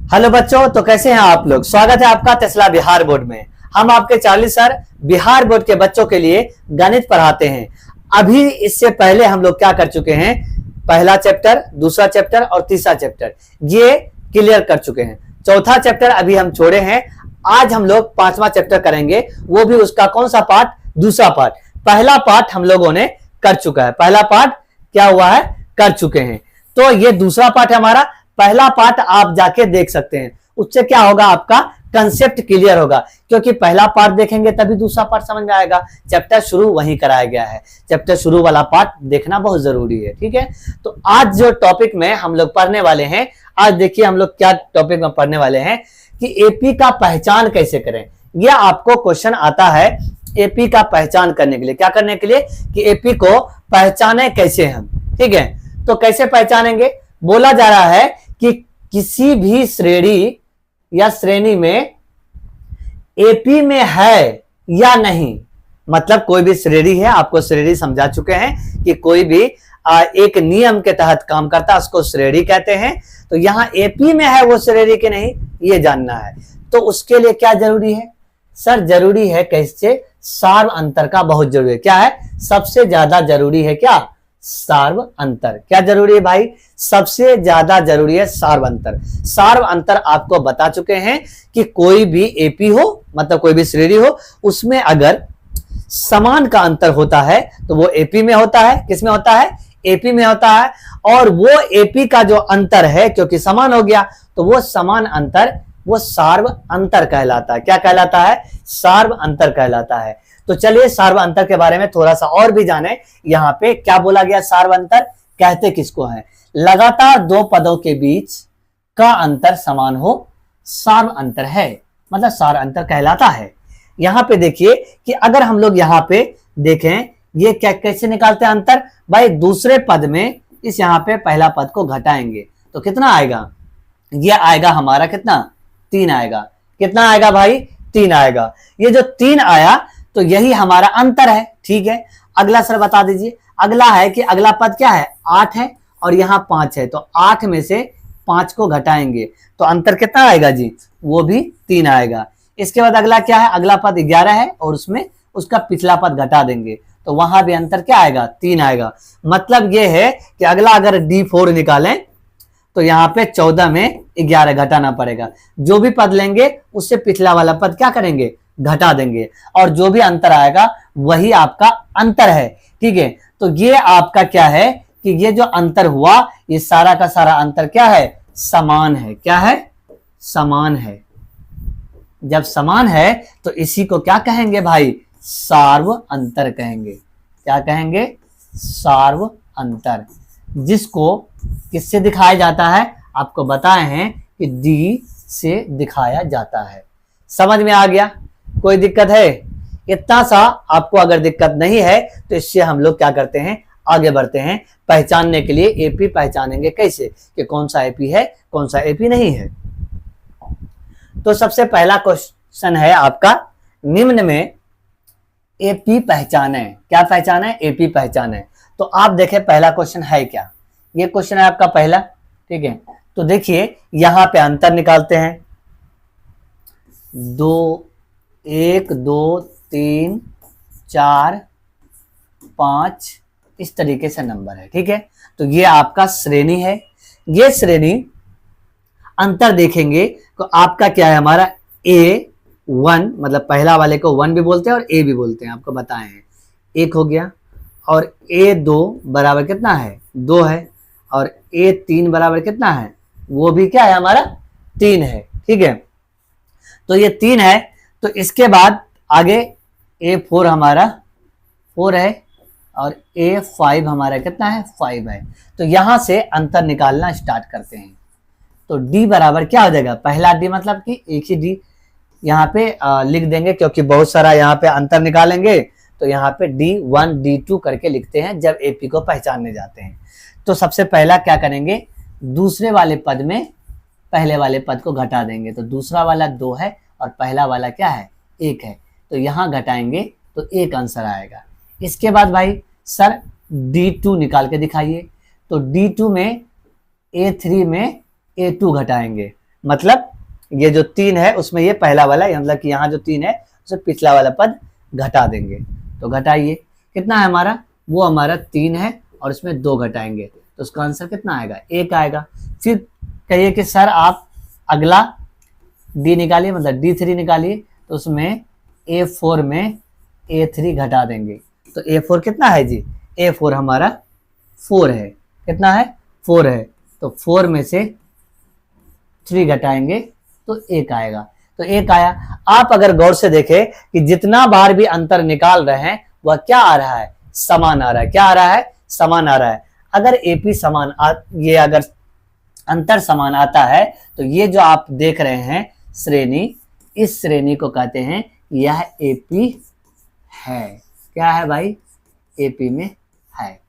Hello बच्चों, तो कैसे हैं आप लोग। स्वागत है आपका टेस्ला बिहार बोर्ड में। हम आपके चार्ली सर बिहार बोर्ड के बच्चों के लिए गणित पढ़ाते हैं। अभी इससे पहले हम लोग क्या कर चुके हैं, पहला चैप्टर, दूसरा चैप्टर और तीसरा चैप्टर ये क्लियर कर चुके हैं। चौथा चैप्टर अभी हम छोड़े हैं। आज हम लोग पांचवा चैप्टर करेंगे, वो भी उसका कौन सा पार्ट, दूसरा पार्ट। पहला पार्ट हम लोगों ने कर चुका है, पहला पार्ट क्या हुआ है, कर चुके हैं। तो ये दूसरा पार्ट है हमारा। पहला पार्ट आप जाके देख सकते हैं, उससे क्या होगा, आपका कंसेप्ट क्लियर होगा, क्योंकि पहला पार्ट देखेंगे तभी दूसरा पार्ट समझ में आएगा। चैप्टर शुरू वहीं कराया गया है, चैप्टर शुरू वाला पार्ट देखना बहुत जरूरी है, ठीक है। तो आज जो टॉपिक में हम लोग पढ़ने वाले हैं, आज देखिए हम लोग क्या टॉपिक में पढ़ने वाले हैं कि एपी का पहचान कैसे करें। यह आपको क्वेश्चन आता है एपी का पहचान करने के लिए, क्या करने के लिए कि एपी को पहचाने कैसे हम, ठीक है। तो कैसे पहचानेंगे, बोला जा रहा है कि किसी भी श्रेणी या श्रेणी में एपी में है या नहीं, मतलब कोई भी श्रेणी है, आपको श्रेणी समझा चुके हैं कि कोई भी एक नियम के तहत काम करता है, उसको श्रेणी कहते हैं। तो यहां एपी में है वो श्रेणी के नहीं, ये जानना है। तो उसके लिए क्या जरूरी है सर, जरूरी है कैसे, सार्व अंतर का बहुत जरूरी है। क्या है, सबसे ज्यादा जरूरी है क्या, सार्व अंतर। क्या जरूरी है भाई, सबसे ज्यादा जरूरी है सार्व अंतर। सार्व अंतर आपको बता चुके हैं कि कोई भी एपी हो, मतलब कोई भी श्रेणी हो, उसमें अगर समान का अंतर होता है तो वो एपी में होता है। किसमें होता है, एपी में होता है। और वो एपी का जो अंतर है, क्योंकि समान हो गया, तो वो समान अंतर वो सार्व अंतर कहलाता है। क्या कहलाता है, सार्व अंतर कहलाता है। तो चलिए सार्व अंतर के बारे में थोड़ा सा और भी जाने। यहाँ पे क्या बोला गया, सार्व अंतर कहते किसको है, लगातार दो पदों के बीच का अंतर समान हो, सार्व अंतर है, मतलब सार्व अंतर कहलाता है। यहाँ पे देखिए कि अगर हम लोग यहाँ पे देखें, ये क्या कैसे निकालते हैं अंतर भाई, दूसरे पद में इस यहाँ पे पहला पद को घटाएंगे तो कितना आएगा, ये आएगा हमारा कितना, 3 आएगा। कितना आएगा भाई, 3 आएगा। ये जो 3 आया तो यही हमारा अंतर है, ठीक है। अगला सर बता दीजिए, अगला है कि अगला पद क्या है, 8 है और यहाँ 5 है, तो 8 में से 5 को घटाएंगे तो अंतर कितना आएगा जी, वो भी 3 आएगा। इसके बाद अगला क्या है, अगला पद 11 है और उसमें उसका पिछला पद घटा देंगे तो वहां भी अंतर क्या आएगा, 3 आएगा। मतलब ये है कि अगला अगर D4 निकालें तो यहाँ पे 14 में 11 घटाना पड़ेगा। जो भी पद लेंगे उससे पिछला वाला पद क्या करेंगे, घटा देंगे, और जो भी अंतर आएगा वही आपका अंतर है, ठीक है। तो ये आपका क्या है कि ये जो अंतर हुआ, ये सारा का सारा अंतर क्या है, समान है। क्या है, समान है। जब समान है तो इसी को क्या कहेंगे भाई, सार्व अंतर कहेंगे। क्या कहेंगे, सार्व अंतर, जिसको किससे दिखाया जाता है, आपको बताए हैं कि डी से दिखाया जाता है। समझ में आ गया, कोई दिक्कत है, इतना सा आपको अगर दिक्कत नहीं है तो इससे हम लोग क्या करते हैं, आगे बढ़ते हैं पहचानने के लिए। एपी पहचानेंगे कैसे कि कौन सा एपी है, कौन सा एपी नहीं है। तो सबसे पहला क्वेश्चन है आपका, निम्न में एपी पहचाने। क्या पहचाने, एपी पहचाने। तो आप देखें पहला क्वेश्चन है क्या, ये क्वेश्चन है आपका पहला, ठीक है। तो देखिए यहां पे अंतर निकालते हैं, 1 2 3 4 5 इस तरीके से नंबर है, ठीक है। तो ये आपका श्रेणी है। ये श्रेणी अंतर देखेंगे तो आपका क्या है, हमारा A1, मतलब पहला वाले को 1 भी बोलते हैं और A भी बोलते हैं, आपको बताए हैं। 1 हो गया, और A2 बराबर कितना है, 2 है, और A3 बराबर कितना है, वो भी क्या है हमारा, 3 है, ठीक है। तो ये 3 है। तो इसके बाद आगे A4 हमारा 4 है और A5 हमारा कितना है, 5 है। तो यहां से अंतर निकालना स्टार्ट करते हैं। तो D बराबर क्या हो जाएगा, पहला D मतलब कि एक ही D यहाँ पे लिख देंगे, क्योंकि बहुत सारा यहाँ पे अंतर निकालेंगे तो यहाँ पे D1 D2 करके लिखते हैं जब एपी को पहचानने जाते हैं। तो सबसे पहला क्या करेंगे, दूसरे वाले पद में पहले वाले पद को घटा देंगे। तो दूसरा वाला 2 है और पहला वाला क्या है, 1 है, तो यहाँ घटाएंगे तो 1 आंसर आएगा। इसके बाद भाई सर D2 निकाल के दिखाइए। तो D2 में A3 में A2 घटाएंगे मतलब ये जो 3 है उसमें ये पहला वाला, मतलब कि यहाँ जो 3 है उसे पिछला वाला पद घटा देंगे। तो घटाइए, कितना है हमारा, वो हमारा 3 है और इसमें 2 घटाएंगे तो उसका आंसर कितना आएगा, 1 आएगा। फिर कहिए कि सर आप अगला डी निकालिए, मतलब D3 निकालिए, तो उसमें A4 में A3 घटा देंगे। तो A4 कितना है जी, A4 हमारा 4 है, कितना है 4 है, तो 4 में से 3 घटाएंगे तो 1 आएगा। तो 1 आया। आप अगर गौर से देखें कि जितना बार भी अंतर निकाल रहे हैं वह क्या आ रहा है, समान आ रहा है। क्या आ रहा है, समान आ रहा है। अगर एपी समान ये अगर अंतर समान आता है तो ये जो आप देख रहे हैं श्रेणी, इस श्रेणी को कहते हैं यह एपी है। क्या है भाई, एपी में है।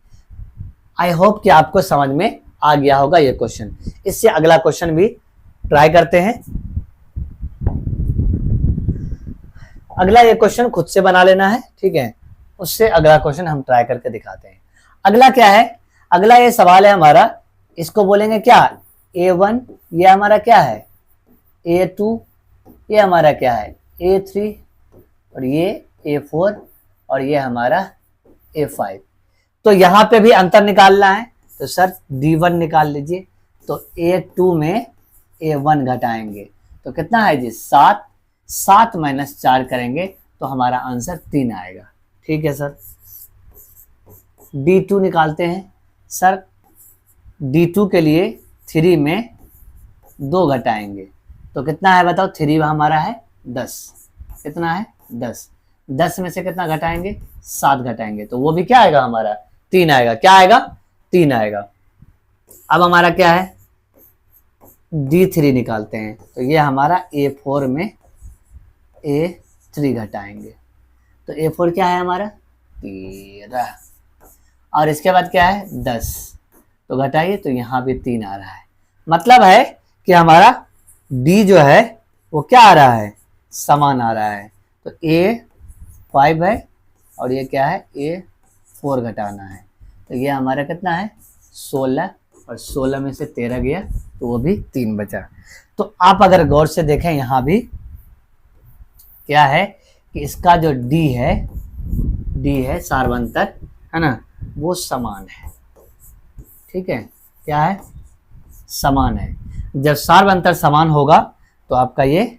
आई होप कि आपको समझ में आ गया होगा ये क्वेश्चन। इससे अगला क्वेश्चन भी ट्राई करते हैं। अगला ये क्वेश्चन खुद से बना लेना है, ठीक है, उससे अगला क्वेश्चन हम ट्राई करके दिखाते हैं। अगला क्या है, अगला ये सवाल है हमारा, इसको बोलेंगे क्या, A1, ये हमारा क्या है A2, ये हमारा क्या है A3, और ये A4, और ये हमारा A5। तो यहाँ पे भी अंतर निकालना है तो सर D1 निकाल लीजिए। तो A2 में A1 घटाएंगे तो कितना है जी 7, 7 - 4 करेंगे तो हमारा आंसर 3 आएगा। ठीक है सर। D2 निकालते हैं। सर D2 के लिए 3 में 2 घटाएंगे तो कितना है बताओ, 3 हमारा है 10, कितना है 10, 10 में से कितना घटाएंगे 7 घटाएंगे तो वो भी क्या आएगा हमारा 3 आएगा। क्या आएगा 3 आएगा। अब हमारा क्या है D3 निकालते हैं तो ये हमारा A4 में A3 घटाएंगे तो A4 क्या है हमारा 13, और इसके बाद क्या है 10 तो घटाइए तो यहाँ भी 3 आ रहा है। मतलब है कि हमारा D जो है वो क्या आ रहा है, समान आ रहा है। तो A5 है और ये क्या है A4 घटाना है तो ये हमारा कितना है 16, और 16 में से 13 गया तो वो भी 3 बचा। तो आप अगर गौर से देखें यहाँ भी क्या है कि इसका जो D है सार्वंतर है ना, वो समान है। ठीक है, क्या है समान है। जब सार्वंतर समान होगा तो आपका ये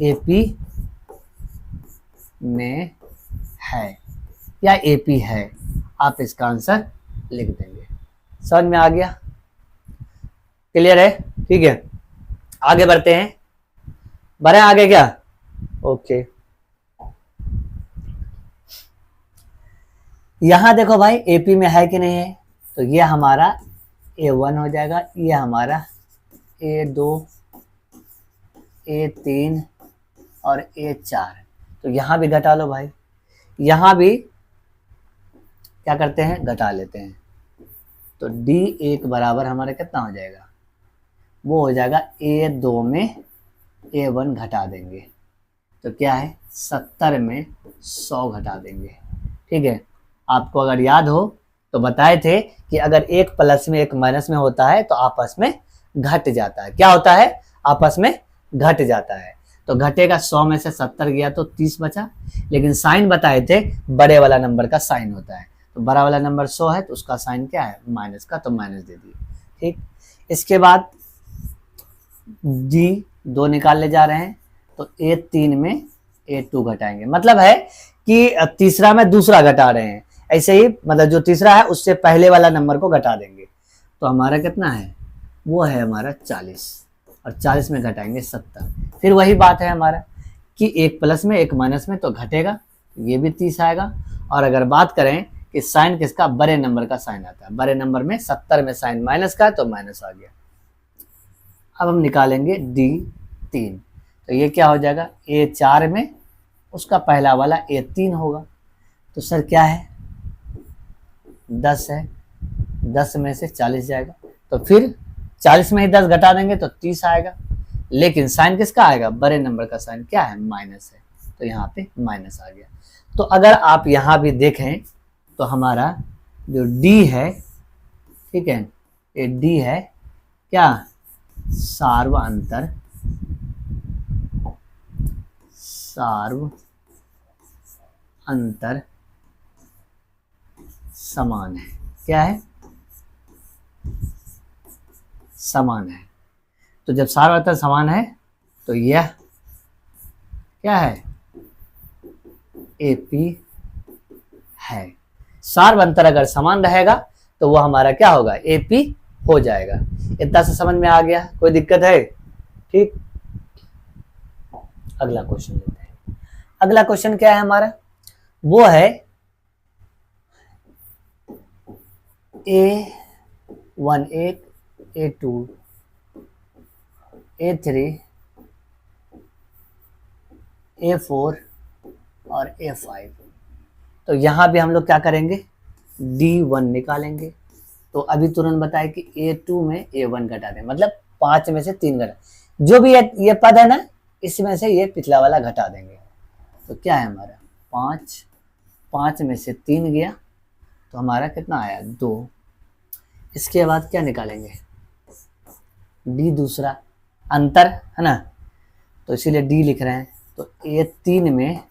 AP में है या AP है, आप इसका आंसर लिख देंगे। समझ में आ गया, क्लियर है। ठीक है, आगे बढ़ते हैं। बढ़े आगे क्या, ओके। यहां देखो भाई AP में है कि नहीं है, तो ये हमारा A1 हो जाएगा, ये हमारा A2, A3 और A4। तो यहां भी घटा लो भाई, यहां भी क्या करते हैं घटा लेते हैं। तो D1 बराबर हमारा कितना हो जाएगा, वो हो जाएगा A2 में A1 घटा देंगे तो क्या है 70 में 100 घटा देंगे। ठीक है, आपको अगर याद हो तो बताए थे कि अगर एक प्लस में एक माइनस में होता है तो आपस में घट जाता है। क्या होता है, आपस में घट जाता है। तो घटेगा 100 में से 70 गया तो 30 बचा, लेकिन साइन बताए थे बड़े वाला नंबर का साइन होता है। तो बड़ा वाला नंबर 100 है तो उसका साइन क्या है माइनस का, तो माइनस दे दिए। ठीक, इसके बाद D2 निकालने जा रहे हैं तो A3 में A2 घटाएंगे। मतलब है कि तीसरा में दूसरा घटा रहे हैं, ऐसे ही मतलब जो तीसरा है उससे पहले वाला नंबर को घटा देंगे। तो हमारा कितना है, वो है हमारा 40, और 40 में घटाएंगे 70। फिर वही बात है हमारा कि एक प्लस में एक माइनस में तो घटेगा, ये भी 30 आएगा। और अगर बात करें कि साइन किसका, बड़े नंबर का साइन आता है, बड़े नंबर में 70 में साइन माइनस का तो माइनस आ गया। अब हम निकालेंगे D3 तो ये क्या हो जाएगा A4 में उसका पहला वाला A3 होगा। तो सर क्या है 10 है, 10 में से 40 जाएगा तो फिर 40 में ही 10 घटा देंगे तो 30 आएगा। लेकिन साइन किसका आएगा, बड़े नंबर का साइन क्या है माइनस है, तो यहाँ पे माइनस आ गया। तो अगर आप यहाँ भी देखें तो हमारा जो D है, ठीक है, ये D है क्या सार्व अंतर समान है। क्या है? समान है। तो जब सार्व अंतर समान है तो यह क्या है? AP है। सार्व अंतर अगर समान रहेगा तो वो हमारा क्या होगा? AP हो जाएगा। इतना सा समझ में आ गया? कोई दिक्कत है? ठीक, अगला क्वेश्चन लेते हैं। अगला क्वेश्चन क्या है हमारा? वो है A1 A2 A3 A4 और A5। तो यहां भी हम लोग क्या करेंगे? D1 निकालेंगे। तो अभी तुरंत बताए कि A2 में A1 घटा दें, मतलब 5 में से 3 घटा, जो भी ये पद है ना, इसमें से ये पिछला वाला घटा देंगे। तो क्या है हमारा? 5 में से 3 गया तो हमारा कितना आया? 2। इसके बाद क्या निकालेंगे? D दूसरा अंतर है ना, तो इसीलिए D लिख रहे हैं। तो A3 में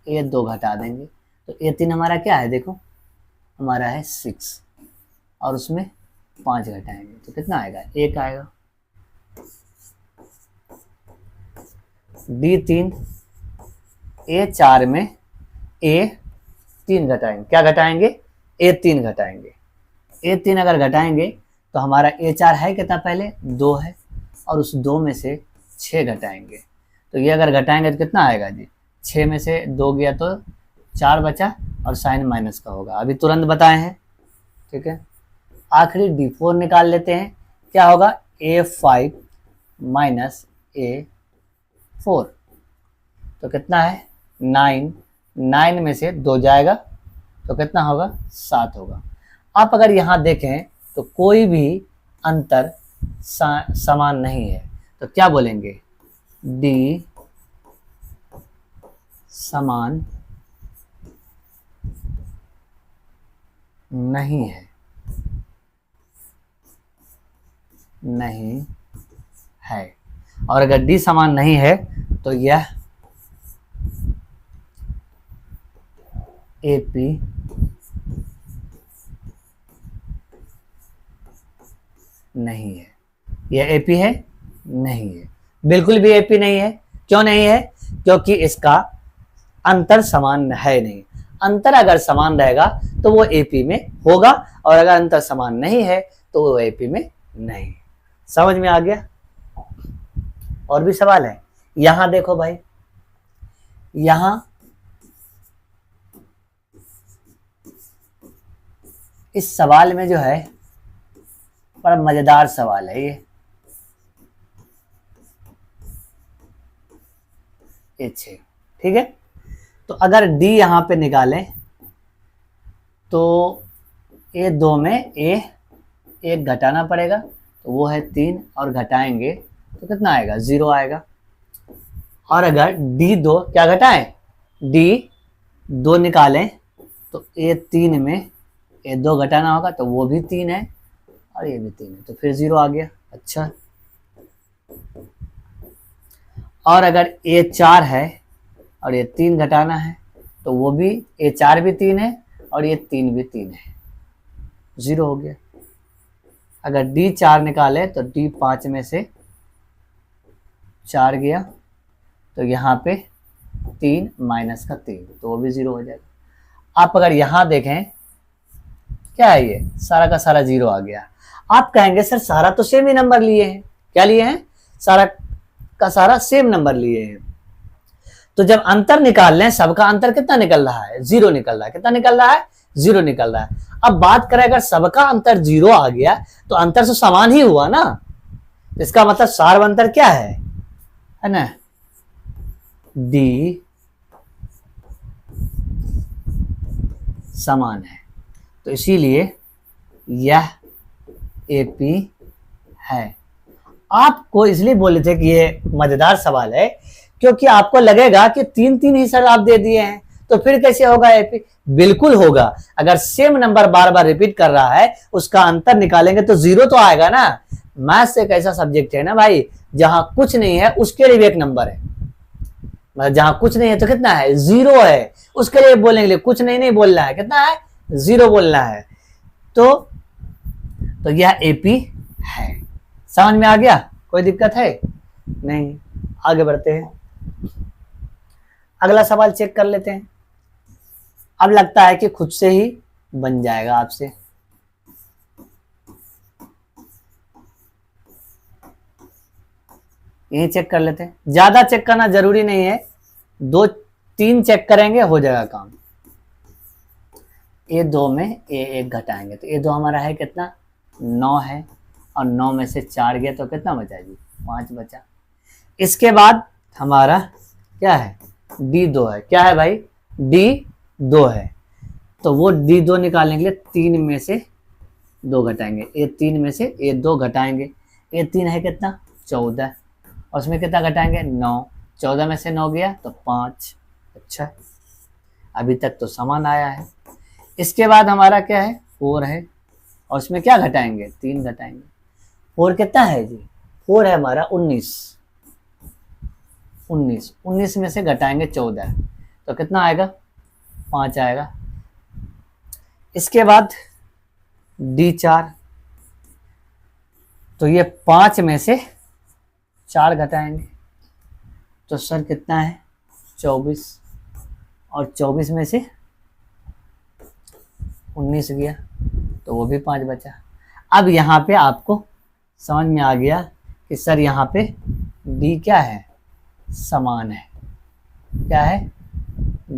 A2 घटा देंगे। तो A3 हमारा क्या है? देखो हमारा है 6 और उसमें 5 घटाएंगे तो कितना आएगा? 1 आएगा। D3 A4 में A3 घटाएंगे। क्या घटाएंगे? A3 घटाएंगे। A3 अगर घटाएंगे तो हमारा A4 है कितना? पहले 2 है, और उस 2 में से 6 घटाएंगे। तो ये अगर घटाएंगे तो कितना आएगा जी? 6 में से 2 गया तो 4 बचा, और साइन माइनस का होगा, अभी तुरंत बताए हैं। ठीक है, आखिरी D4 निकाल लेते हैं। क्या होगा? A5 माइनस A4 तो कितना है? 9 में से 2 जाएगा तो कितना होगा? 7 होगा। आप अगर यहाँ देखें तो कोई भी अंतर समान नहीं है, तो क्या बोलेंगे? D समान नहीं है, नहीं है। और अगर D समान नहीं है तो यह AP नहीं है। यह AP है? नहीं है, बिल्कुल भी AP नहीं है। क्यों नहीं है? क्योंकि इसका अंतर समान है नहीं। अंतर अगर समान रहेगा तो वो AP में होगा, और अगर अंतर समान नहीं है तो वो AP में नहीं। समझ में आ गया? और भी सवाल है? यहां देखो भाई, यहां इस सवाल में जो है बड़ा मजेदार सवाल है ये 6। ठीक है, तो अगर D यहां पे निकालें तो A2 में A1 घटाना पड़ेगा, तो वो है 3, और घटाएंगे तो कितना आएगा? 0 आएगा। और अगर D2 क्या घटाएं? D2 निकालें तो A3 में A2 घटाना होगा, तो वो भी 3 है और ये भी 3 है, तो फिर 0 आ गया। अच्छा, और अगर A4 है और ये 3 घटाना है तो वो भी A4 भी 3 है और ये 3 भी 3 है, 0 हो गया। अगर D4 निकाले तो D5 में से 4 गया, तो यहाँ पे 3 माइनस का 3, तो वो भी 0 हो जाएगा। आप अगर यहाँ देखें क्या है, ये सारा का सारा 0 आ गया। आप कहेंगे सर सारा तो सेम ही नंबर लिए हैं। क्या लिए हैं? सारा का सारा सेम नंबर लिए हैं। तो जब अंतर निकाल लें, सबका अंतर कितना निकल रहा है? 0 निकल रहा है। कितना निकल रहा है? 0 निकल रहा है। अब बात करें, अगर सबका अंतर 0 आ गया तो अंतर तो समान ही हुआ ना, इसका मतलब सार्व अंतर क्या है ना? D समान है, तो इसीलिए यह AP है। आपको इसलिए बोले थे कि ये मजेदार सवाल है, क्योंकि आपको लगेगा कि 3 ही सर आप दे दिए हैं, तो फिर कैसे होगा AP? बिल्कुल होगा। अगर सेम नंबर बार बार रिपीट कर रहा है, उसका अंतर निकालेंगे तो 0 तो आएगा ना। मैथ्स एक ऐसा सब्जेक्ट है ना भाई, जहां कुछ नहीं है उसके लिए भी एक नंबर है। मतलब जहां कुछ नहीं है तो कितना है, 0 है, उसके लिए बोलने के लिए कुछ नहीं बोलना है, कितना है, 0 बोलना है। तो यह एपी है। समझ में आ गया, कोई दिक्कत है नहीं? आगे बढ़ते हैं, अगला सवाल चेक कर लेते हैं। अब लगता है कि खुद से ही बन जाएगा आपसे। यही चेक कर लेते हैं, ज्यादा चेक करना जरूरी नहीं है, 2-3 चेक करेंगे हो जाएगा काम। A2 में A1 घटाएंगे तो A2 हमारा है कितना, 9 है, और 9 में से 4 गया तो कितना बचा जी, 5 बचा। इसके बाद हमारा क्या है, D2 है। क्या है भाई, D2 है। तो वो D2 निकालने के लिए 3 में से 2 घटाएंगे, A3 में से A2 घटाएंगे। A3 है कितना, 14, और उसमें कितना घटाएंगे, 9। 14 में से 9 गया तो 5। अच्छा, अभी तक तो समान आया है। इसके बाद हमारा क्या है, 4 है, और उसमें क्या घटाएंगे, 3 घटाएंगे। 4 कितना है जी, 4 है हमारा 19। 19 में से घटाएंगे 14 तो कितना आएगा, 5 आएगा। इसके बाद D4, तो ये 5 में से 4 घटाएंगे तो सर कितना है, 24, और 24 में से 19 गया तो वो भी 5 बचा। अब यहाँ पे आपको समझ में आ गया कि सर यहाँ पे D क्या है, समान है। क्या है,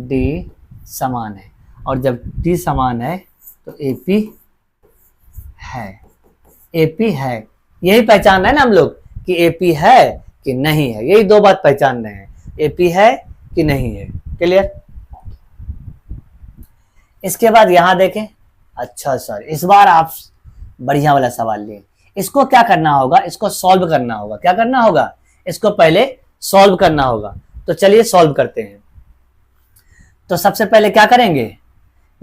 D समान है, और जब D समान है तो AP है। AP है, यही पहचान रहे हैं ना हम लोग कि AP है कि नहीं है, यही 2 बात पहचान रहे हैं, AP है कि नहीं है। क्लियर? इसके बाद यहां देखें, अच्छा सर इस बार आप बढ़िया वाला सवाल लिए। इसको क्या करना होगा, इसको सॉल्व करना होगा। क्या करना होगा, इसको पहले सॉल्व करना होगा। तो चलिए सॉल्व करते हैं। तो सबसे पहले क्या करेंगे,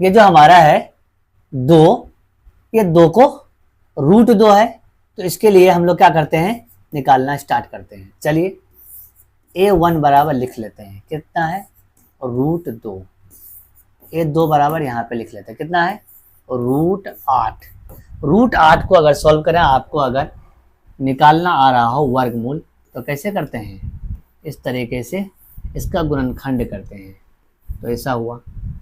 ये जो हमारा है 2, ये 2 को √2 है, तो इसके लिए हम लोग क्या करते हैं, निकालना स्टार्ट करते हैं। चलिए A1 बराबर लिख लेते हैं, कितना है, √2। A2 बराबर यहाँ पे लिख लेते हैं, कितना है, √8। √8 को अगर सॉल्व करें, आपको अगर निकालना आ रहा हो वर्गमूल, तो कैसे करते हैं, इस तरीके से इसका गुणनखंड करते हैं। तो ऐसा हुआ,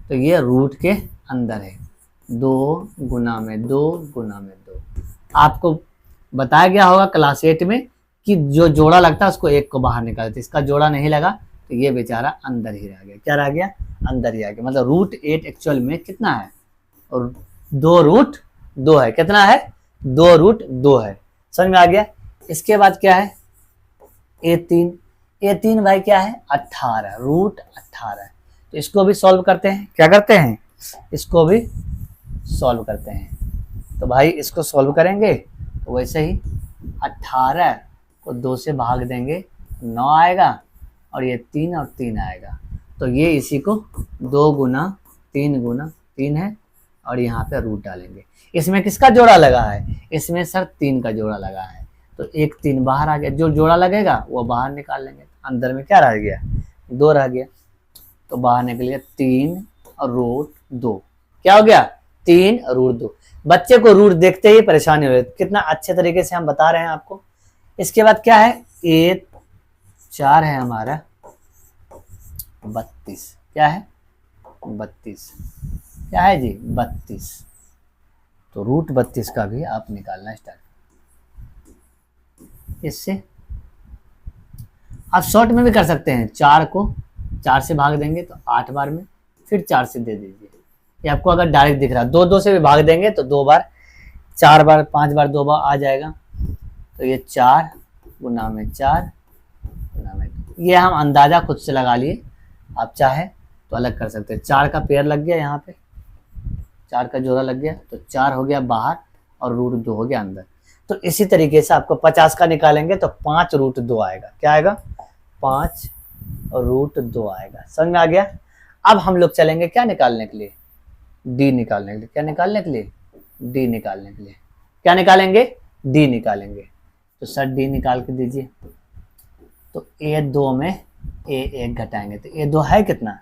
तो ये रूट के अंदर है, 2 गुना में 2 गुना में 2। आपको बताया गया होगा क्लास 8 में कि जो जोड़ा लगता है उसको 1 को बाहर निकालते, इसका जोड़ा नहीं लगा तो ये बेचारा अंदर ही रह गया। क्या रह गया, अंदर ही आ गया। मतलब √8 एक्चुअल में कितना है, और 2√2 है। कितना है, 2√2 है। समझ में आ गया? इसके बाद क्या है, A3 भाई क्या है, 18, √18। तो इसको भी सॉल्व करते हैं। क्या करते हैं, इसको भी सॉल्व करते हैं। तो भाई इसको सॉल्व करेंगे तो वैसे ही 18 को 2 से भाग देंगे, 9 आएगा, और ये 3 और 3 आएगा। तो ये इसी को 2 गुना 3 है, और यहाँ पे रूट डालेंगे। इसमें किसका जोड़ा लगा है, इसमें सर 3 का जोड़ा लगा है, तो 1 3 बाहर आ गया। जो जोड़ा लगेगा वो बाहर निकाल लेंगे। अंदर में क्या रह गया, 2 रह गया, तो बाहर निकल 3 और √2। क्या हो गया, 3 और √2। बच्चे को रूट देखते ही परेशानी हो रही है, कितना अच्छे तरीके से हम बता रहे हैं आपको। इसके बाद क्या है, A4 है हमारा 32। क्या है, 32। क्या है जी, 32। तो √32 का भी आप निकालना स्टार्ट। इससे आप शॉर्ट में भी कर सकते हैं, 4 को 4 से भाग देंगे तो 8 बार में, फिर 4 से दे दीजिए। ये आपको अगर डायरेक्ट दिख रहा है, 2 से भी भाग देंगे तो 2 बार, 4 बार, 5 बार 2 बार आ जाएगा। तो ये 4 गुना में 4 गुना में 2। ये हम अंदाजा खुद से लगा लिए, आप चाहे तो अलग कर सकते हैं। 4 का पेयर लग गया यहाँ पे, 4 का जोड़ा लग गया, तो 4 हो गया बाहर और √2 हो गया अंदर। तो इसी तरीके से आपको 50 का निकालेंगे तो 5 √2 आएगा। क्या आएगा, 5 और √2 आएगा। समझ में आ गया? अब हम लोग चलेंगे क्या निकालने के लिए, D निकालने के लिए। क्या निकालने के लिए, D निकालने के लिए। क्या निकालेंगे, D निकालेंगे। तो सर डी निकाल के दीजिए। तो A2 में A1 घटाएंगे तो A2 है कितना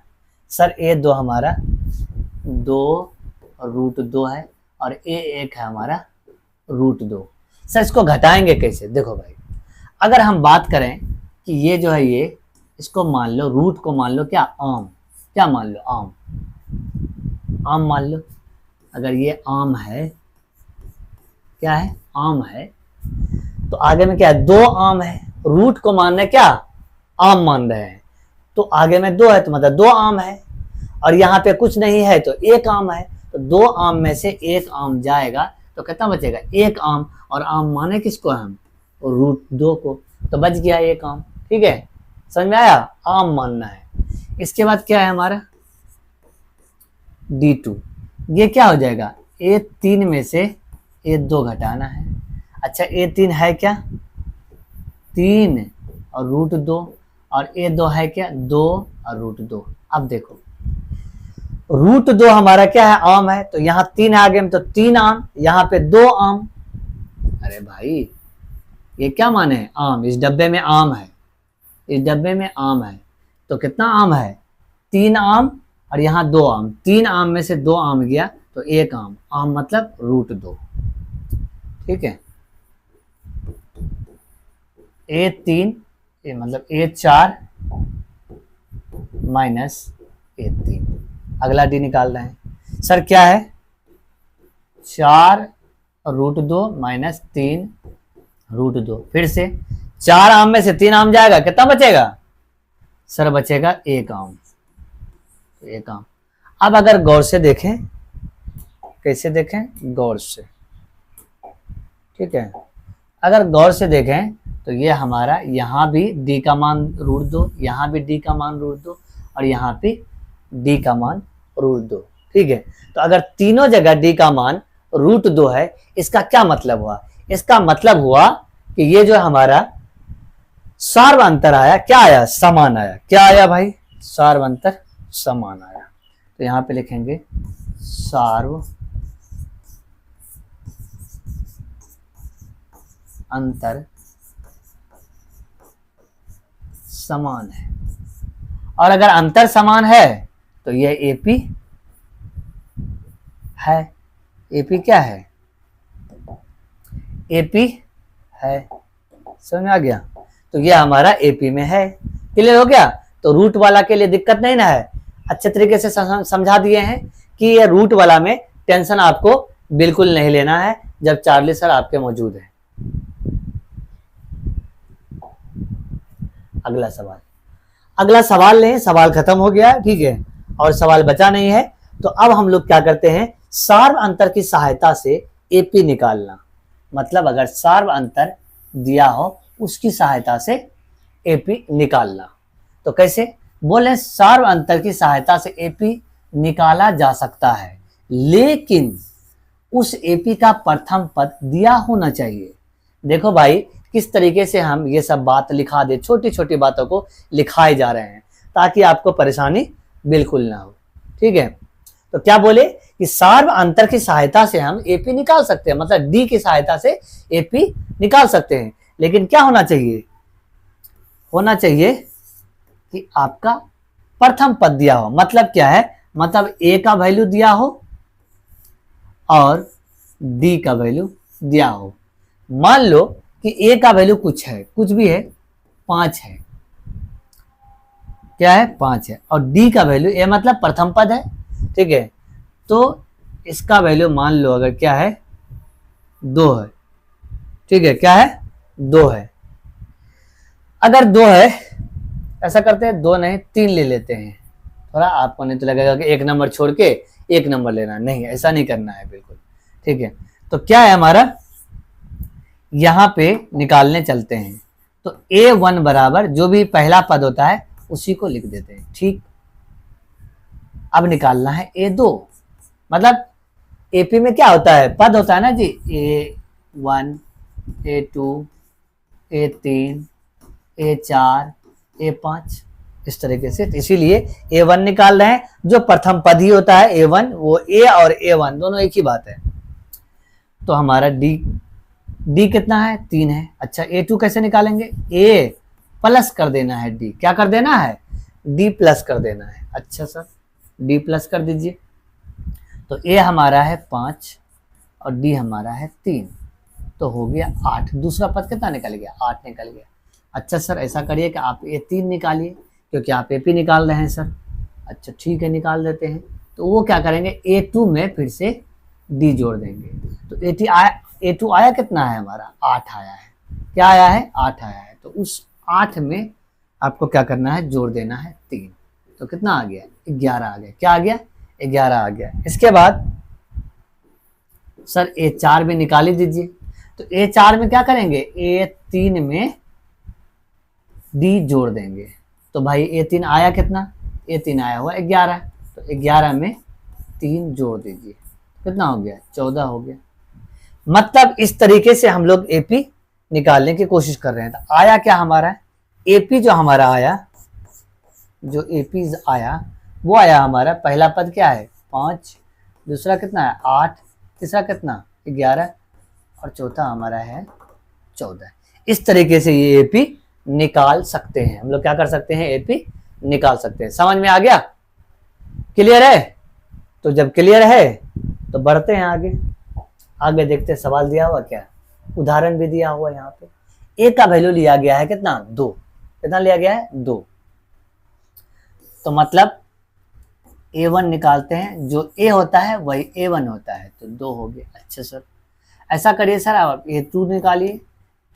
सर? A2 हमारा 2√2 है और A1 है हमारा √2। सर इसको घटाएंगे कैसे? देखो भाई, अगर हम बात करें कि ये जो है ये इसको मान लो रूट को मान लो क्या आम, क्या मान लो आम, आम मान लो। अगर ये आम है, क्या है आम है, तो आगे में क्या है 2 आम है, रूट को मानना क्या आम मान रहे हैं, तो आगे में 2 है तो मतलब 2 आम है, और यहाँ पे कुछ नहीं है तो 1 आम है, तो 2 आम में से 1 आम जाएगा तो कितना बचेगा 1 आम, और आम माने किसको हम √2 को, तो बच गया 1 आम। ठीक है, समझ में आया? आम मानना है। इसके बाद क्या है हमारा D2, ये क्या हो जाएगा A3 में से A2 घटाना है। अच्छा A3 है क्या 3 और √2, और A2 है क्या 2 और √2। अब देखो √2 हमारा क्या है आम है, तो यहाँ 3 आगे में तो 3 आम, यहाँ पे 2 आम। अरे भाई ये क्या माने है आम, इस डब्बे में आम है, इस डब्बे में आम है, तो कितना आम है 3 आम, और यहाँ 2 आम, 3 आम में से 2 आम गया तो 1 आम, आम मतलब √2। ठीक है, A3 मतलब A4 माइनस A3। अगला D निकाल रहे हैं सर, क्या है 4√2 माइनस 3√2। फिर से 4 आम में से 3 आम जाएगा, कितना बचेगा सर? बचेगा 1 आम, 1 आम। अब अगर गौर से देखें, कैसे देखें गौर से, ठीक है, अगर गौर से देखें तो ये हमारा यहाँ भी D का मान √2, यहाँ भी D का मान √2, और यहाँ पे D का मान √2। ठीक है, तो अगर तीनों जगह D का मान √2 है, इसका क्या मतलब हुआ? इसका मतलब हुआ कि ये जो हमारा सार्वअंतर आया, क्या आया समान आया। क्या आया भाई? सार्वअंतर समान आया। तो यहाँ पे लिखेंगे सार्व अंतर समान है, और अगर अंतर समान है तो यह AP है। AP क्या है? AP है, समझ में आ गया? तो यह हमारा AP में है। क्लियर हो गया? तो रूट वाला के लिए दिक्कत नहीं ना है, अच्छे तरीके से समझा दिए हैं कि ये रूट वाला में टेंशन आपको बिल्कुल नहीं लेना है जब चार्ली सर आपके मौजूद है। अगला सवाल, अगला सवाल लें, सवाल खत्म हो गया, ठीक है, और सवाल बचा नहीं है। तो अब हम लोग क्या करते हैं, सार्व अंतर की सहायता से AP निकालना। मतलब अगर सार्व अंतर दिया हो उसकी सहायता से AP निकालना। तो कैसे बोले, सार्व अंतर की सहायता से AP निकाला जा सकता है, लेकिन उस AP का प्रथम पद दिया होना चाहिए। देखो भाई किस तरीके से हम ये सब बात लिखा दे, छोटी छोटी बातों को लिखाए जा रहे हैं ताकि आपको परेशानी बिल्कुल ना हो। ठीक है, तो क्या बोले कि सार्व अंतर की सहायता से हम AP निकाल सकते हैं, मतलब D की सहायता से AP निकाल सकते हैं, लेकिन क्या होना चाहिए, होना चाहिए कि आपका प्रथम पद दिया हो। मतलब क्या है, मतलब A का वैल्यू दिया हो और D का वैल्यू दिया हो। मान लो कि A का वैल्यू कुछ है, कुछ भी है 5 है, क्या है 5 है, और D का वैल्यू A मतलब प्रथम पद है, ठीक है, तो इसका वैल्यू मान लो अगर क्या है 2 है, ठीक है, क्या है 2 है। अगर 2 है, ऐसा करते हैं 2 नहीं 3 ले लेते हैं, थोड़ा आपको नहीं तो लगेगा कि 1 नंबर छोड़ के 1 नंबर लेना, नहीं ऐसा नहीं करना है बिल्कुल। ठीक है, तो क्या है हमारा, यहां पे निकालने चलते हैं, तो A1 बराबर जो भी पहला पद होता है उसी को लिख देते हैं। ठीक, अब निकालना है A2, मतलब AP में क्या होता है, पद होता है ना जी, A1 A2 A3 A4 A5 इस तरीके से। तो इसीलिए A1 निकाल रहे हैं, जो प्रथम पद ही होता है A1, वो A और A1 दोनों एक ही बात है। तो हमारा D डी कितना है 3 है। अच्छा A2 कैसे निकालेंगे, A प्लस कर देना है D, क्या कर देना है D प्लस कर देना है। अच्छा सर D प्लस कर दीजिए, तो A हमारा है 5 और D हमारा है 3, तो हो गया 8। दूसरा पद कितना निकल गया 8 निकल गया। अच्छा सर ऐसा करिए कि आप A3 निकालिए, क्योंकि आप AP निकाल रहे हैं सर। अच्छा ठीक है निकाल देते हैं। तो वो क्या करेंगे A2 में फिर से D जोड़ देंगे, तो A2 आया कितना है हमारा 8 आया है। क्या आया है 8 आया है, तो उस 8 में आपको क्या करना है जोड़ देना है 3, तो कितना आ गया 11 आ गया। क्या आ गया 11 आ गया। इसके बाद सर A4 भी निकाल ही दीजिए, तो A4 में क्या करेंगे A3 में D जोड़ देंगे, तो भाई A3 आया कितना, A3 आया हुआ 11, तो 11 में 3 जोड़ दीजिए, कितना हो गया 14 हो गया। मतलब इस तरीके से हम लोग AP निकालने की कोशिश कर रहे हैं। तो आया क्या हमारा AP, जो हमारा आया, जो AP आया वो आया हमारा पहला पद क्या है 5, दूसरा कितना है 8, तीसरा कितना 11 और चौथा हमारा है 14। इस तरीके से ये AP निकाल सकते हैं। हम लोग क्या कर सकते हैं AP निकाल सकते हैं। समझ में आ गया, क्लियर है। तो जब क्लियर है तो बढ़ते हैं आगे। आगे देखते हैं सवाल दिया हुआ क्या, उदाहरण भी दिया हुआ यहाँ पे। A का वैल्यू लिया गया है कितना 2, कितना लिया गया है 2, तो मतलब A1 निकालते हैं, जो A होता है वही A1 होता है, तो 2 हो गया। अच्छा सर ऐसा करिए सर आप A2 निकालिए,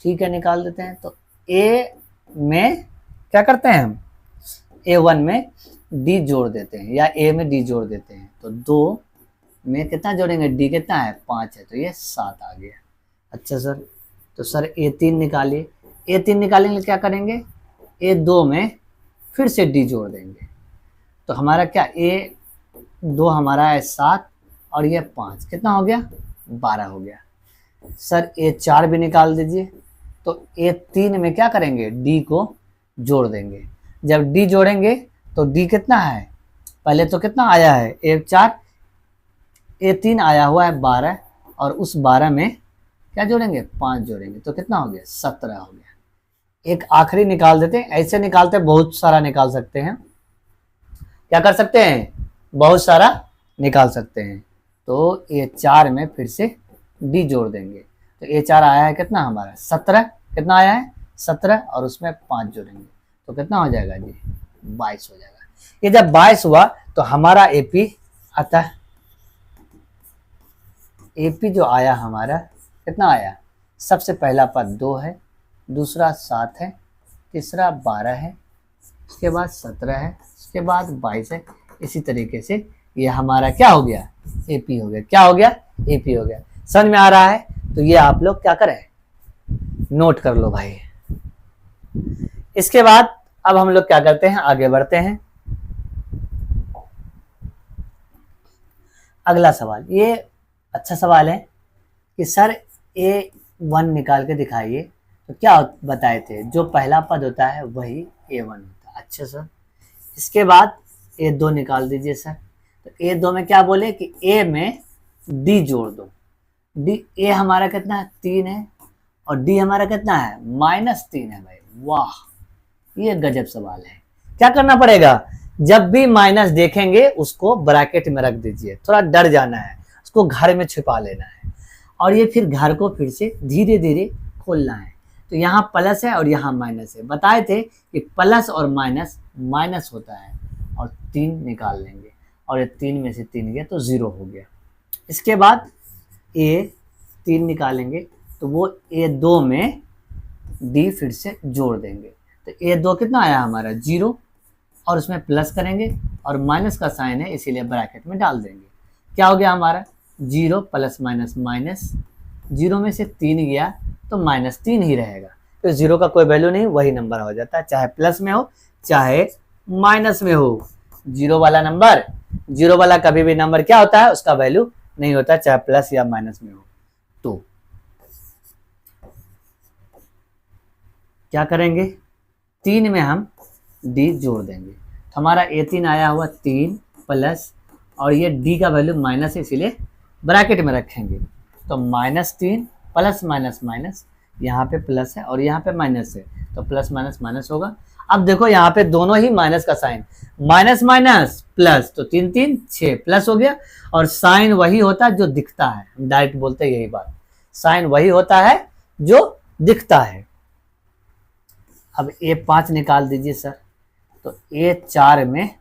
ठीक है निकाल देते हैं। तो A में क्या करते हैं हम A1 में D जोड़ देते हैं, या A में D जोड़ देते हैं, तो 2 में कितना जोड़ेंगे D कितना है 5 है, तो ये 7 आ गया। अच्छा सर तो सर A3 निकालिए, A3 निकालेंगे क्या करेंगे A2 में फिर से D जोड़ देंगे, तो हमारा क्या A2 हमारा है 7 और ये 5, कितना हो गया 12 हो गया। सर A4 भी निकाल दीजिए, तो A3 में क्या करेंगे D को जोड़ देंगे। जब D जोड़ेंगे तो D कितना है, पहले तो कितना आया है A4, A3 आया हुआ है 12 और उस 12 में क्या जोड़ेंगे 5 जोड़ेंगे, तो कितना हो गया 17 हो गया। एक आखिरी निकाल देते हैं, ऐसे निकालते हैं बहुत सारा निकाल सकते हैं, क्या कर सकते हैं बहुत सारा निकाल सकते हैं। तो A4 में फिर से D जोड़ देंगे, तो A4 आया है कितना हमारा 17, कितना आया है 17 और उसमें 5 जोड़ेंगे, तो कितना हो जाएगा जी 22 हो जाएगा। ये जब 22 हुआ तो हमारा AP आता है। AP जो आया हमारा कितना आया, सबसे पहला पद 2 है, दूसरा 7 है, तीसरा 12 है, उसके बाद 17 है, उसके बाद 22 है। इसी तरीके से ये हमारा क्या हो गया AP हो गया। क्या हो गया AP हो गया। समझ में आ रहा है, तो ये आप लोग क्या करें नोट कर लो भाई। इसके बाद अब हम लोग क्या करते हैं आगे बढ़ते हैं। अगला सवाल, ये अच्छा सवाल है कि सर A1 निकाल के दिखाइए, तो क्या बताए थे जो पहला पद होता है वही A1 होता है। अच्छा सर इसके बाद A2 निकाल दीजिए सर, तो A2 में क्या बोले कि A में D जोड़ दो। D A हमारा कितना है 3 है और D हमारा कितना है -3 है। भाई वाह ये गजब सवाल है। क्या करना पड़ेगा, जब भी माइनस देखेंगे उसको ब्रैकेट में रख दीजिए, थोड़ा डर जाना है, उसको घर में छिपा लेना है और ये फिर घर को फिर से धीरे धीरे खोलना है। तो यहाँ प्लस है और यहाँ माइनस है, बताए थे कि प्लस और माइनस माइनस होता है, और 3 निकाल लेंगे और ये 3 में से 3 गया तो 0 हो गया। इसके बाद A3 निकालेंगे, तो वो A2 में D फिर से जोड़ देंगे, तो A2 कितना आया हमारा 0 और उसमें प्लस करेंगे और माइनस का साइन है इसीलिए ब्रैकेट में डाल देंगे। क्या हो गया हमारा 0 प्लस माइनस माइनस, 0 में से 3 गया तो -3 ही रहेगा, तो 0 का कोई वैल्यू नहीं, वही नंबर हो जाता है, चाहे प्लस में हो चाहे माइनस में हो। 0 वाला नंबर, 0 वाला कभी भी नंबर क्या होता है उसका वैल्यू नहीं होता, चाहे प्लस या माइनस में हो। तो क्या करेंगे 3 में हम D जोड़ देंगे, तो हमारा A3 आया हुआ 3 प्लस और ये D का वैल्यू माइनस है इसीलिए ब्रैकेट में रखेंगे, तो -3 प्लस माइनस माइनस, यहाँ पे प्लस है और यहाँ पे माइनस है, तो प्लस माइनस माइनस होगा। अब देखो यहाँ पे दोनों ही माइनस का साइन, माइनस माइनस प्लस, तो 3 3 6 प्लस हो गया। और साइन वही होता है जो दिखता है, हम डायरेक्ट बोलते हैं यही बात, साइन वही होता है जो दिखता है। अब A5 निकाल दीजिए सर, तो A4 में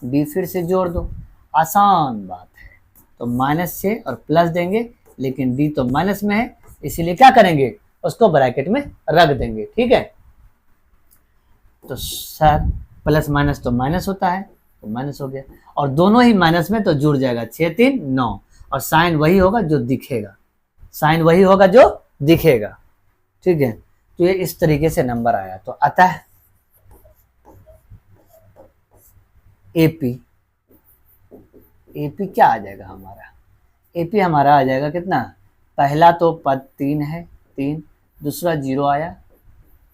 D फिर से जोड़ दो, आसान बात है। तो माइनस से और प्लस देंगे, लेकिन D तो माइनस में है, इसीलिए क्या करेंगे, उसको ब्रैकेट में रख देंगे। ठीक है, तो सर प्लस माइनस तो माइनस होता है, तो माइनस हो गया, और दोनों ही माइनस में तो जुड़ जाएगा, 6 3 9, और साइन वही होगा जो दिखेगा, साइन वही होगा जो दिखेगा। ठीक है, तो ये इस तरीके से नंबर आया। तो अतः एपी क्या आ जाएगा हमारा, एपी हमारा आ जाएगा कितना, पहला तो पद 3 है, 3, दूसरा 0 आया,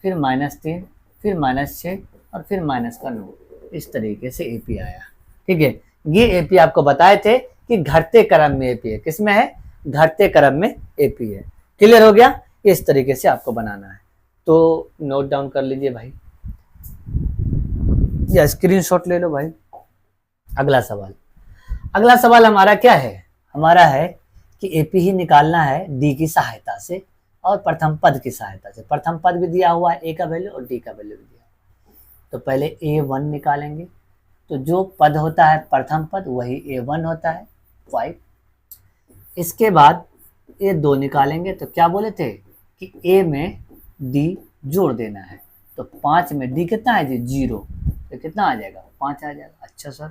फिर -3, फिर -6 और फिर माइनस का 9, इस तरीके से एपी आया। ठीक है, ये एपी आपको बताए थे कि घटते क्रम में एपी है, किसमें है, घटते क्रम में एपी है। क्लियर हो गया, इस तरीके से आपको बनाना है, तो नोट डाउन कर लीजिए भाई, या स्क्रीनशॉट ले लो भाई। अगला सवाल हमारा क्या है, हमारा है कि एपी ही निकालना है डी की सहायता से और प्रथम पद की सहायता से। प्रथम पद भी दिया हुआ है, ए का वैल्यू और डी का वैल्यू भी दिया हुआ है। तो पहले A1 निकालेंगे, तो जो पद होता है प्रथम पद वही A1 होता है 5। इसके बाद A2 निकालेंगे, तो क्या बोले थे कि A में D जोड़ देना है, तो 5 में D कितना है जी 0, तो कितना आ जाएगा, 5 आ जाएगा। अच्छा सर,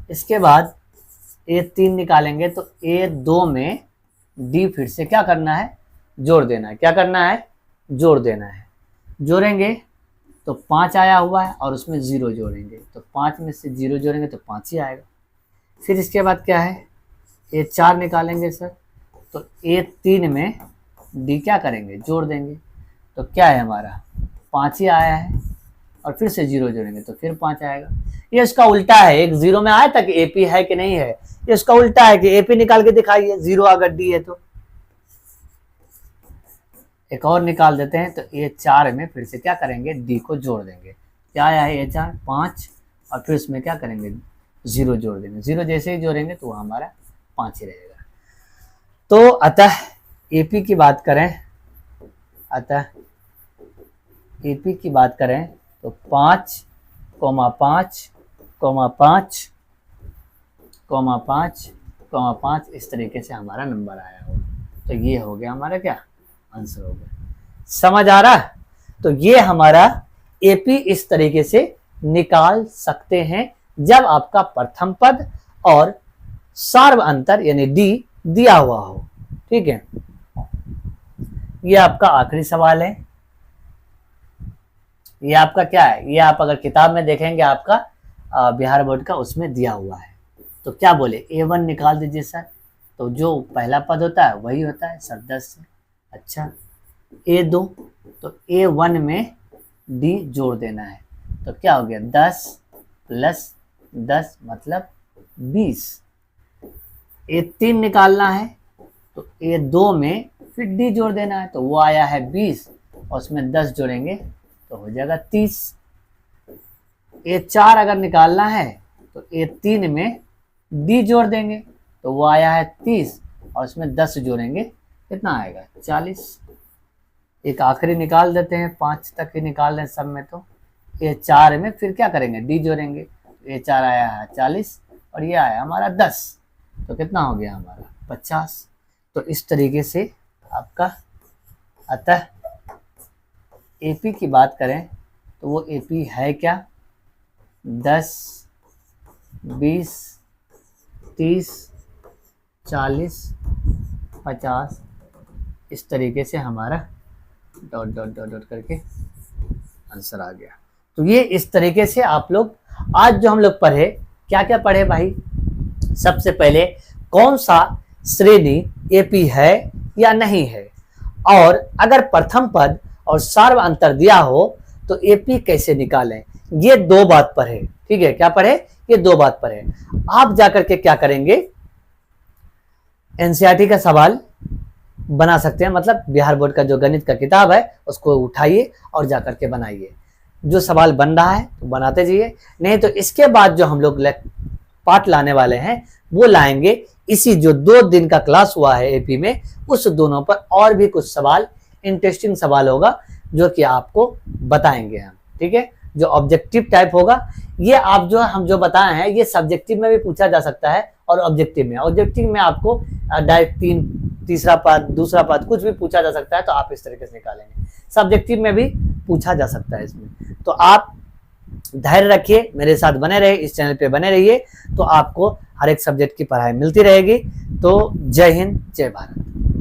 इसके बाद A3 निकालेंगे, तो A2 में D फिर से क्या करना है, जोड़ देना है। क्या करना है, जोड़ देना है। जोड़ेंगे तो 5 आया हुआ है और उसमें 0 जोड़ेंगे, तो 5 में से 0 जोड़ेंगे तो 5 ही आएगा। फिर इसके बाद क्या है, A4 निकालेंगे सर, तो A3 में D क्या करेंगे, जोड़ देंगे, तो क्या है हमारा 5 ही आया है, और फिर से 0 जोड़ेंगे तो फिर 5 आएगा। ये इसका उल्टा है, एक 0 में आया था कि एपी है कि नहीं है, ये इसका उल्टा है कि एपी निकाल के दिखाइए, 0 अगर डी है तो। एक और निकाल देते हैं, तो A4 में फिर से क्या करेंगे, डी को जोड़ देंगे। क्या आया है A4 5, और फिर उसमें क्या करेंगे, 0 जोड़ देंगे। 0 जैसे ही जोड़ेंगे तो वो हमारा 5 ही रहेगा। तो अतः एपी की बात करें, अतः एपी की बात करें तो 5, 5, 5, 5, 5 इस तरीके से हमारा नंबर आया होगा। तो ये हो गया हमारा क्या आंसर हो गया। समझ आ रहा, तो ये हमारा एपी इस तरीके से निकाल सकते हैं जब आपका प्रथम पद और सार्व अंतर यानी डी दिया हुआ हो। ठीक है, ये आपका आखिरी सवाल है। ये आपका क्या है, ये आप अगर किताब में देखेंगे आपका बिहार बोर्ड का, उसमें दिया हुआ है। तो क्या बोले, A1 निकाल दीजिए सर, तो जो पहला पद होता है वही होता है सर 10 से। अच्छा, A2, तो A1 में D जोड़ देना है, तो क्या हो गया 10 + 10 मतलब 20। A3 निकालना है, तो A2 में फिर D जोड़ देना है, तो वो आया है 20 और उसमें 10 जोड़ेंगे तो हो जाएगा 30। A4 अगर निकालना है, तो A3 में D जोड़ देंगे, तो वो आया है 30 और उसमें 10 जोड़ेंगे, कितना आएगा 40। एक आखिरी निकाल देते हैं, 5 तक ही निकाल दें सब में। तो A4 में फिर क्या करेंगे, D जोड़ेंगे, A4 आया है 40 और ये आया हमारा 10, तो कितना हो गया हमारा 50। तो इस तरीके से आपका, अतः एपी की बात करें तो वो एपी है क्या, 10, 20, 30, 40, 50 इस तरीके से हमारा डॉट डॉट डॉट डॉट करके आंसर आ गया। तो ये इस तरीके से आप लोग आज जो हम लोग पढ़े, क्या क्या पढ़े भाई, सबसे पहले कौन सा श्रेणी एपी है या नहीं है, और अगर प्रथम पद और सार्व अंतर दिया हो तो एपी कैसे निकालें, ये 2 बात पढ़े। ठीक है, क्या पढ़े, ये 2 बात पढ़े। आप जाकर के क्या करेंगे, एनसीईआरटी का सवाल बना सकते हैं, मतलब बिहार बोर्ड का जो गणित का किताब है उसको उठाइए और जा करके बनाइए। जो सवाल बन रहा है तो बनाते जाइए, नहीं तो इसके बाद जो हम लोग पाठ लाने वाले हैं वो लाएंगे इसी जो 2 दिन का क्लास हुआ है एपी में, उस दोनों पर और भी कुछ सवाल, इंटरेस्टिंग सवाल होगा जो कि आपको बताएंगे हम, ठीक है। जो ऑब्जेक्टिव टाइप होगा, ये आप जो हम जो बताए हैं ये सब्जेक्टिव में भी पूछा जा सकता है और ऑब्जेक्टिव में आपको डायरेक्ट तीसरा पद, दूसरा पद कुछ भी पूछा जा सकता है, तो आप इस तरीके से निकालेंगे। सब्जेक्टिव में भी पूछा जा सकता है इसमें। तो आप धैर्य रखिए, मेरे साथ बने रहिए, इस चैनल पे बने रहिए, तो आपको हर एक सब्जेक्ट की पढ़ाई मिलती रहेगी। तो जय हिंद, जय भारत।